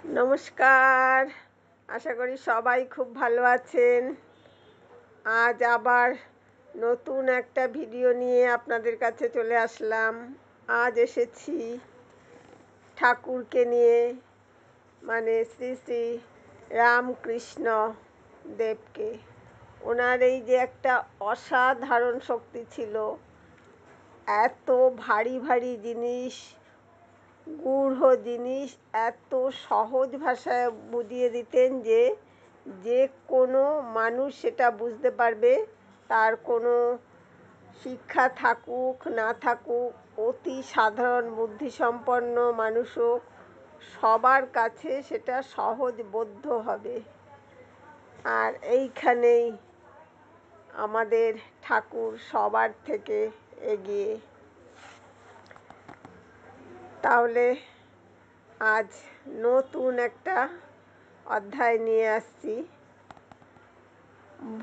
নমস্কার। আশা করি সবাই খুব ভালো আছেন। আজ আবার নতুন একটা ভিডিও নিয়ে আপনাদের কাছে চলে আসলাম। আজ এসেছি ঠাকুরকে নিয়ে, মানে শ্রী শ্রী রামকৃষ্ণ দেবকে। ওনার এই যে একটা অসাধারণ শক্তি ছিল, এত ভারী ভারী জিনিস, গূঢ় জিনিস এত সহজ ভাষায় বুঝিয়ে দিতেন যে যে কোনো মানুষ সেটা বুঝতে পারবে। তার কোনো শিক্ষা থাকুক না থাকুক, অতি সাধারণ বুদ্ধিসম্পন্ন মানুষও সবার কাছে সেটা সহজবোধ্য হবে। আর এইখানেই আমাদের ঠাকুর সবার থেকে এগিয়ে। তাহলে আজ নতুন একটা অধ্যায় নিয়ে আসছি।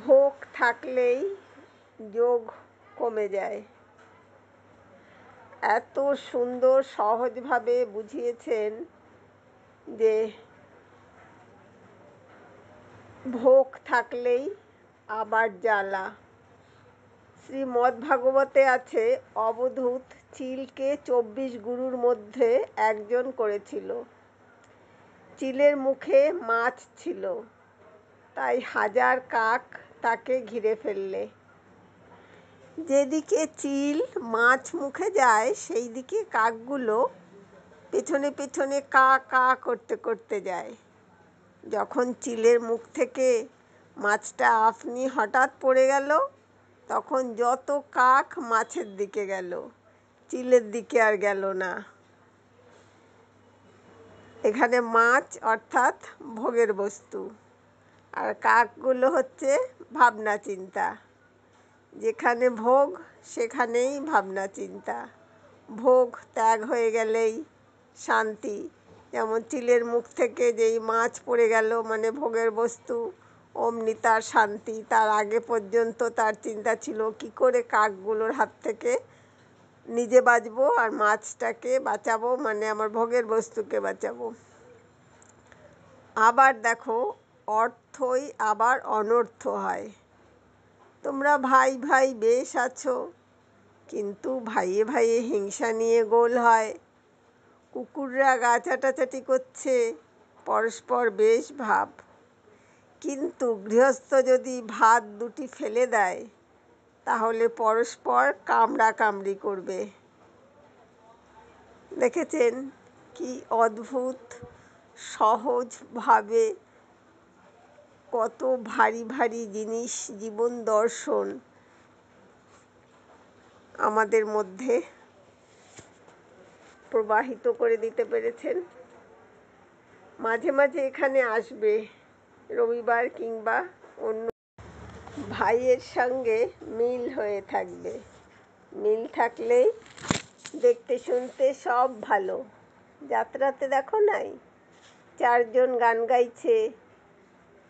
ভোগ থাকলেই যোগ কমে যায়। এত সুন্দর সহজভাবে বুঝিয়েছেন যে ভোগ থাকলেই আবার জ্বালা। শ্রীমদ্ভাগবতে আছে, অবধূত চিলকে 24 গুরুর মধ্যে একজন করেছিল। চিলের মুখে মাছ ছিল, তাই 1000 কাক তাকে ঘিরে ফেললে। যেদিকে চিল মাছ মুখে যায় সেই দিকে কাকগুলো পেছনে পেছনে কা কা করতে করতে যায়। যখন চিলের মুখ থেকে মাছটা আপনি হঠাৎ পড়ে গেল, তখন যত কাক মাছের দিকে গেল, চিলের দিকে আর গেল না। এখানে মাছ অর্থাৎ ভোগের বস্তু, আর কাকগুলো হচ্ছে ভাবনা চিন্তা। যেখানে ভোগ সেখানেই ভাবনা চিন্তা। ভোগ ত্যাগ হয়ে গেলেই শান্তি। যেমন চিলের মুখ থেকে যেই মাছ পড়ে গেল মানে ভোগের বস্তু, অমনি তার শান্তি। তার আগে পর্যন্ত তার চিন্তা ছিল কি করে কাকগুলোর হাত থেকে নিজে বাঁচবো আর মাছটাকে বাঁচাবো, মানে আমার ভোগের বস্তুকে বাঁচাবো। আবার দেখো, অর্থই আবার অনর্থ হয়। তোমরা ভাই ভাই বেশ আছো, কিন্তু ভাইয়ে ভাইয়ে হিংসা নিয়ে গোল হয়। কুকুররা গা চাটাচাটি করছে, পরস্পর বেশ ভাব। কিন্তু গৃহস্থ যদি ভাত দুটি ফেলে দেয়, তাহলে পরস্পর কামড়া কামড়ি করবে। দেখেছেন কি অদ্ভুত সহজভাবে কত ভারী ভারী জিনিস, জীবন দর্শন আমাদের মধ্যে প্রবাহিত করে দিতে পেরেছেন। মাঝে মাঝে এখানে আসবে, রবিবার কিংবা অন্য। ভাইয়ের সঙ্গে মিল হয়ে থাকবে। মিল থাকলেই দেখতে শুনতে সব ভালো। যাত্রাতে দেখো নাই, 4 জন গান গাইছে,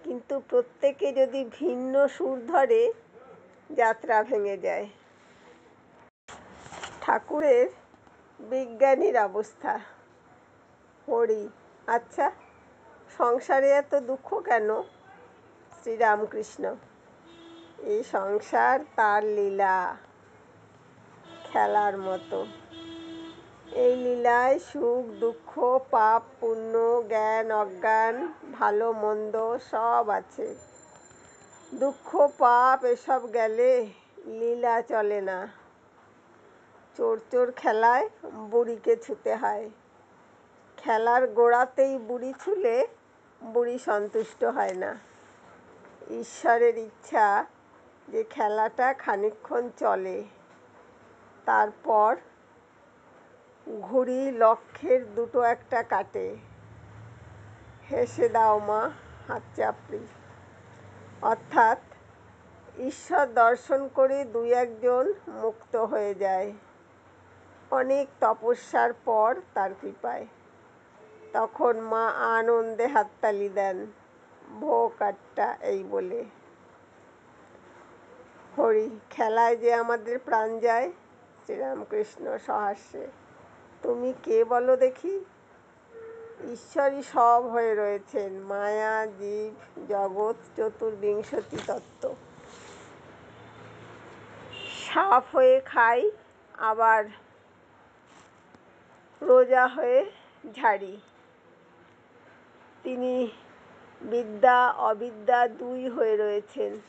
কিন্তু প্রত্যেকে যদি ভিন্ন সুর ধরে, যাত্রা ভেঙে যায়। ঠাকুরের বিজ্ঞানীর অবস্থা। হরি, আচ্ছা সংসারে এত দুঃখ কেন? শ্রীরামকৃষ্ণ, এই সংসার তার লীলা, খেলার মতো। এই লীলায় সুখ দুঃখ, পাপ পুণ্য, জ্ঞান অজ্ঞান, ভালো মন্দ সব আছে। দুঃখ পাপ এসব গেলে লীলা চলে না। চোর চোর খেলায় বুড়িকে ছুতে হয়। খেলার গোড়াতেই বুড়ি ছুলে বুড়ি সন্তুষ্ট হয় না। ঈশ্বরের ইচ্ছা যে খেলাটা খানিকক্ষণ চলে, তারপর ঘুড়ি লক্ষ্যের দুটো একটা কাটে। হেসে দাও মা, হাত চাপড়ি। অর্থাৎ ঈশ্বর দর্শন করে 2-1 জন মুক্ত হয়ে যায় অনেক তপস্যার পর তার কৃপায়। তখন মা আনন্দে হাততালি দেন, ভোগ আটটা এই বলে। হরি, খেলায় যে আমাদের প্রাণ যায়। শ্রীরামকৃষ্ণ সহাস্যে, তুমি কে বলো দেখি? ঈশ্বরই সব হয়ে রয়েছেন, মায়া, জীব, জগৎ, চতুর্বিংশতি তত্ত্ব। সাপ হয়ে খাই, আবার রোজা হয়ে ঝাড়ি। তিনি বিদ্যা অবিদ্যা দুই হয়ে রয়েছেন।